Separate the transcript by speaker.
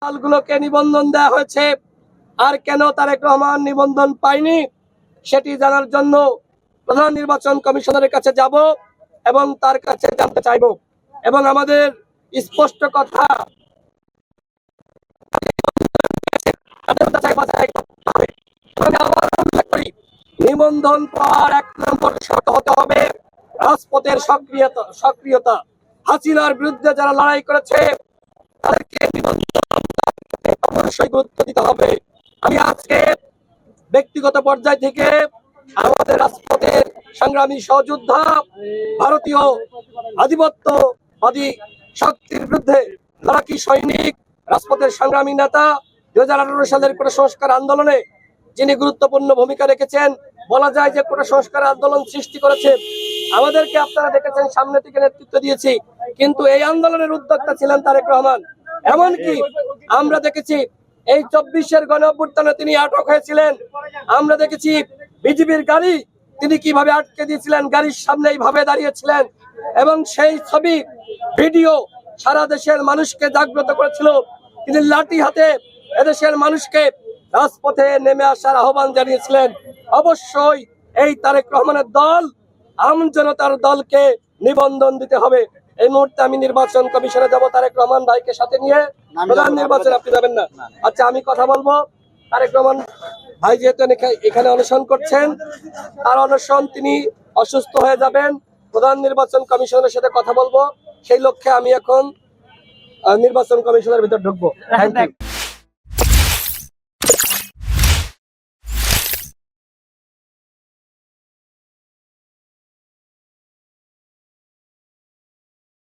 Speaker 1: দলগুলোকে নিবন্ধন দেওয়া হয়েছে, আর কেন তারেক রহমান নিবন্ধন পায়নি সেটি জানার জন্য প্রধান নির্বাচন কমিশনারের কাছে যাব এবং তার কাছে জানতে চাইব। এবং আমাদের স্পষ্ট কথা, নিবন্ধন পাওয়ার ১ নম্বর শর্ত হতে হবে রাজপথের সক্রিয়তা। হাসিনার বিরুদ্ধে যারা লড়াই করেছে তাদেরকে অবশ্যই গুরুত্ব দিতে হবে। আমি আজকে ব্যক্তিগত পর্যায় থেকে আমাদের রাজপথের সংগ্রামী সহযোদ্ধা, ভারতীয় আধিপত্যবাদী শক্তির বিরুদ্ধে লড়াকি সৈনিক, রাজপথের সংগ্রামী নেতা, 2018 সালের কোটা সংস্কার আন্দোলনে যিনি গুরুত্বপূর্ণ ভূমিকা রেখেছেন, বলা যায় যে কোটা সংস্কার আন্দোলন সৃষ্টি করেছে। আমাদেরকে আপনারা দেখেছেন সামনে থেকে নেতৃত্ব দিয়েছি, কিন্তু এই আন্দোলনের উদ্যোক্তা ছিলেন তারেক রহমান। এমনকি আমরা দেখেছি এই 24-এর গণঅভ্যুত্থানে তিনি আটক হয়েছিলেন। আমরা দেখেছি বিজিবির গাড়ি তিনি কিভাবে আটকে দিয়েছিলেন, গাড়ির সামনে এইভাবে দাঁড়িয়েছিলেন, এবং সেই ছবি ভিডিও সারা দেশের মানুষকে জাগ্রত করেছিল। তিনি লাঠি হাতে এদেশের মানুষকে রাজপথে নেমে আসার আহ্বান জানিয়েছিলেন। অবশ্যই এই তারেক রহমানের দল আমজনতার দলকে নিবন্ধন দিতে হবে। এই মুহূর্তে আমি নির্বাচন কমিশনে যাব তারেক রহমান ভাইকে সাথে নিয়ে। প্রধান নির্বাচন আপনি যাবেন না? আচ্ছা, আমি কথা বলবো। তারেক রহমান ভাই যেহেতু এখানে অনশন করছেন, তার অনশন তিনি অসুস্থ হয়ে যাবেন, প্রধান নির্বাচন কমিশনের সাথে কথা বলবো, সেই লক্ষ্যে আমি এখন নির্বাচন কমিশনের ভিতর ঢুকবো। Thank you.